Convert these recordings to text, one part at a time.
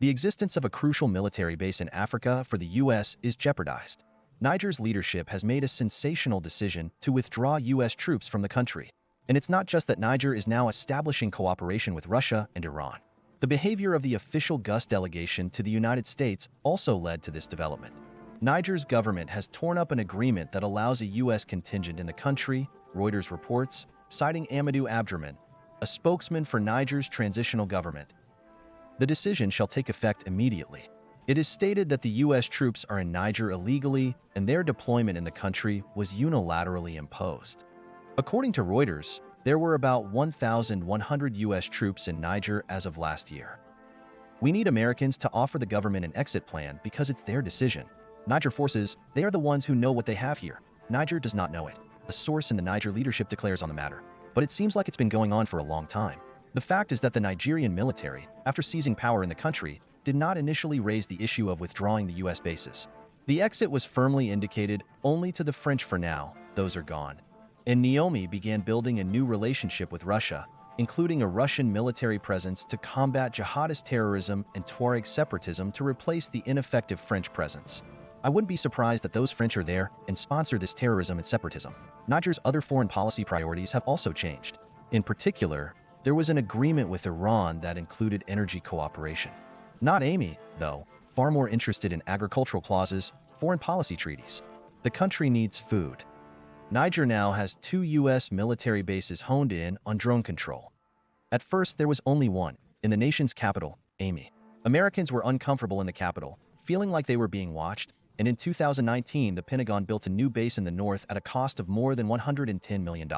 The existence of a crucial military base in Africa for the U.S. is jeopardized. Niger's leadership has made a sensational decision to withdraw U.S. troops from the country. And it's not just that Niger is now establishing cooperation with Russia and Iran. The behavior of the official GUS delegation to the United States also led to this development. Niger's government has torn up an agreement that allows a U.S. contingent in the country, Reuters reports, citing Amadou Abdrahman, a spokesman for Niger's transitional government. The decision shall take effect immediately. It is stated that the U.S. troops are in Niger illegally and their deployment in the country was unilaterally imposed. According to Reuters, there were about 1,100 U.S. troops in Niger as of last year. We need Americans to offer the government an exit plan because it's their decision. Niger forces, they are the ones who know what they have here. Niger does not know it. A source in the Niger leadership declares on the matter. But it seems like it's been going on for a long time. The fact is that the Nigerian military, after seizing power in the country, did not initially raise the issue of withdrawing the U.S. bases. The exit was firmly indicated only to the French for now, those are gone. And Niamey began building a new relationship with Russia, including a Russian military presence to combat jihadist terrorism and Tuareg separatism to replace the ineffective French presence. I wouldn't be surprised that those French are there and sponsor this terrorism and separatism. Niger's other foreign policy priorities have also changed. In particular, there was an agreement with Iran that included energy cooperation. Not Amy, though, far more interested in agricultural clauses, foreign policy treaties. The country needs food. Niger now has 2 U.S. military bases honed in on drone control. At first, there was only one, in the nation's capital, Amy. Americans were uncomfortable in the capital, feeling like they were being watched, and in 2019, the Pentagon built a new base in the north at a cost of more than $110 million.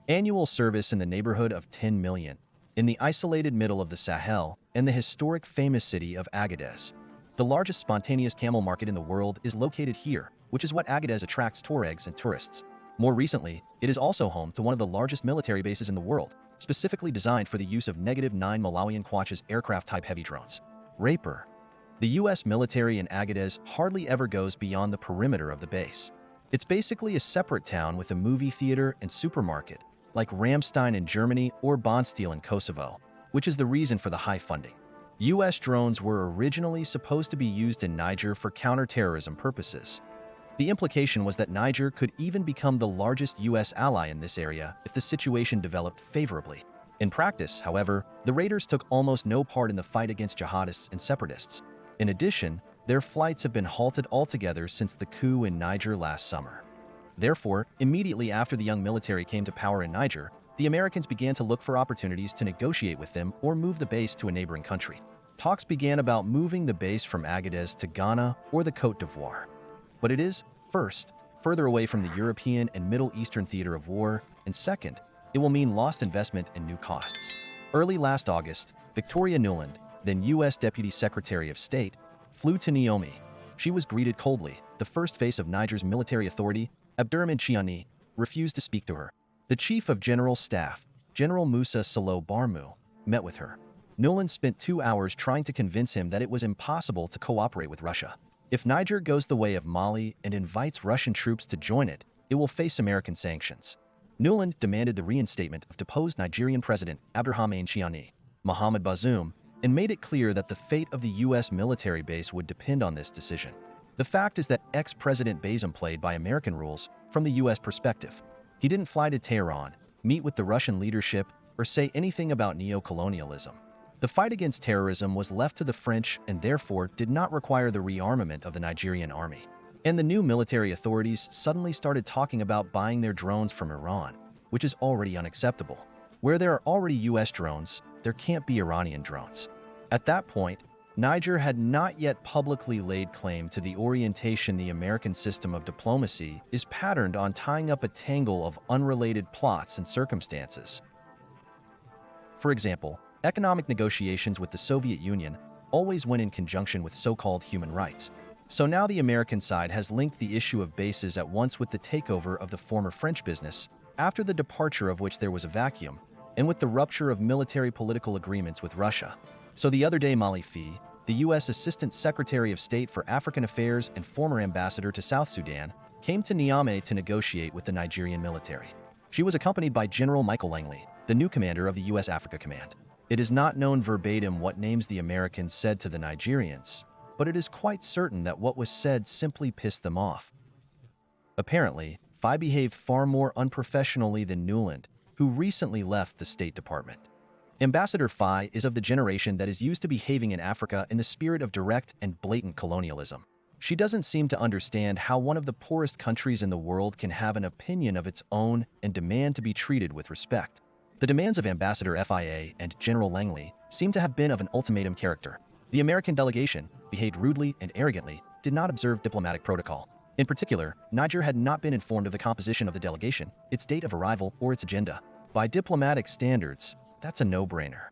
Annual service in the neighborhood of $10 million, in the isolated middle of the Sahel and the historic famous city of Agadez. The largest spontaneous camel market in the world is located here, which is what Agadez attracts Tuaregs and tourists. More recently, it is also home to one of the largest military bases in the world, specifically designed for the use of -9 Malawian Quachas aircraft-type heavy drones. Raper. The U.S. military in Agadez hardly ever goes beyond the perimeter of the base. It's basically a separate town with a movie theater and supermarket, like Ramstein in Germany or Bonsteel in Kosovo, which is the reason for the high funding. U.S. drones were originally supposed to be used in Niger for counterterrorism purposes. The implication was that Niger could even become the largest U.S. ally in this area if the situation developed favorably. In practice, however, the raiders took almost no part in the fight against jihadists and separatists. In addition, their flights have been halted altogether since the coup in Niger last summer. Therefore, immediately after the young military came to power in Niger, the Americans began to look for opportunities to negotiate with them or move the base to a neighboring country. Talks began about moving the base from Agadez to Ghana or the Côte d'Ivoire. But it is, first, further away from the European and Middle Eastern theater of war, and second, it will mean lost investment and new costs. Early last August, Victoria Nuland, then U.S. Deputy Secretary of State, flew to Niamey. She was greeted coldly. The first face of Niger's military authority, Abderrahmane Chiani, refused to speak to her. The Chief of General Staff, General Musa Salo Barmu, met with her. Nuland spent 2 hours trying to convince him that it was impossible to cooperate with Russia. If Niger goes the way of Mali and invites Russian troops to join it, it will face American sanctions. Nuland demanded the reinstatement of deposed Nigerian President Abderrahmane Chiani, Mohamed Bazoum, and made it clear that the fate of the U.S. military base would depend on this decision. The fact is that ex-President Bazoum played by American rules from the U.S. perspective. He didn't fly to Tehran, meet with the Russian leadership, or say anything about neo-colonialism. The fight against terrorism was left to the French and therefore did not require the rearmament of the Nigerian army. And the new military authorities suddenly started talking about buying their drones from Iran, which is already unacceptable. Where there are already U.S. drones, there can't be Iranian drones. At that point, Niger had not yet publicly laid claim to the orientation the American system of diplomacy is patterned on tying up a tangle of unrelated plots and circumstances. For example, economic negotiations with the Soviet Union always went in conjunction with so-called human rights. So now the American side has linked the issue of bases at once with the takeover of the former French business, after the departure of which there was a vacuum, and with the rupture of military political agreements with Russia. So the other day, Mali Fee, the U.S. Assistant Secretary of State for African Affairs and former ambassador to South Sudan, came to Niamey to negotiate with the Nigerian military. She was accompanied by General Michael Langley, the new commander of the U.S. Africa Command. It is not known verbatim what names the Americans said to the Nigerians, but it is quite certain that what was said simply pissed them off. Apparently, Faye behaved far more unprofessionally than Nuland, who recently left the State Department. Ambassador Faye is of the generation that is used to behaving in Africa in the spirit of direct and blatant colonialism. She doesn't seem to understand how one of the poorest countries in the world can have an opinion of its own and demand to be treated with respect. The demands of Ambassador Faye and General Langley seem to have been of an ultimatum character. The American delegation behaved rudely and arrogantly, did not observe diplomatic protocol. In particular, Niger had not been informed of the composition of the delegation, its date of arrival, or its agenda. By diplomatic standards, that's a no-brainer.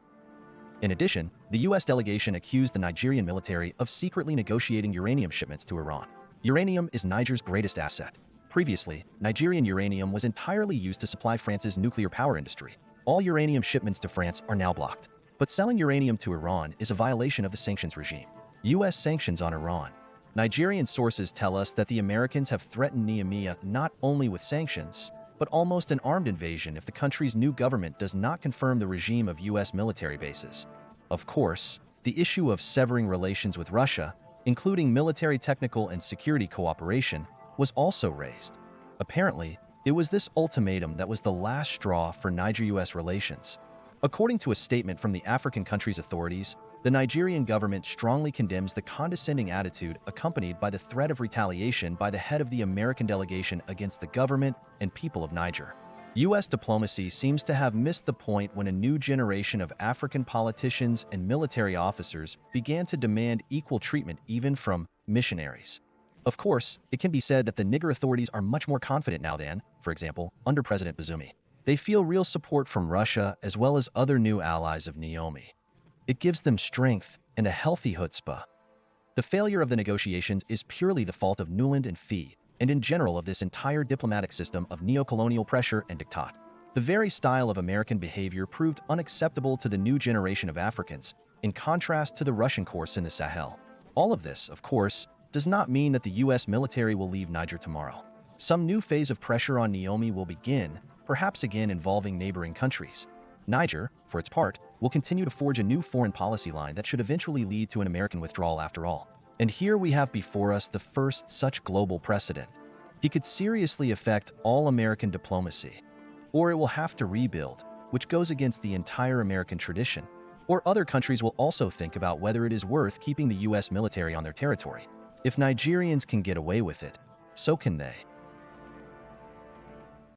In addition, the U.S. delegation accused the Nigerian military of secretly negotiating uranium shipments to Iran. Uranium is Niger's greatest asset. Previously, Nigerian uranium was entirely used to supply France's nuclear power industry. All uranium shipments to France are now blocked. But selling uranium to Iran is a violation of the sanctions regime. U.S. sanctions on Iran. Nigerian sources tell us that the Americans have threatened Niamey not only with sanctions, but almost an armed invasion if the country's new government does not confirm the regime of U.S. military bases. Of course, the issue of severing relations with Russia, including military, technical, and security cooperation, was also raised. Apparently, it was this ultimatum that was the last straw for Niger-U.S. relations. According to a statement from the African country's authorities, the Nigerian government strongly condemns the condescending attitude accompanied by the threat of retaliation by the head of the American delegation against the government and people of Niger. U.S. diplomacy seems to have missed the point when a new generation of African politicians and military officers began to demand equal treatment even from missionaries. Of course, it can be said that the Niger authorities are much more confident now than, for example, under President Bazoum. They feel real support from Russia as well as other new allies of Niamey. It gives them strength and a healthy chutzpah. The failure of the negotiations is purely the fault of Nuland and Faye, and in general of this entire diplomatic system of neo-colonial pressure and diktat. The very style of American behavior proved unacceptable to the new generation of Africans, in contrast to the Russian course in the Sahel. All of this, of course, does not mean that the U.S. military will leave Niger tomorrow. Some new phase of pressure on Niamey will begin, perhaps again involving neighboring countries. Niger, for its part, will continue to forge a new foreign policy line that should eventually lead to an American withdrawal after all. And here we have before us the first such global precedent. He could seriously affect all American diplomacy. Or it will have to rebuild, which goes against the entire American tradition. Or other countries will also think about whether it is worth keeping the U.S. military on their territory. If Nigerians can get away with it, so can they.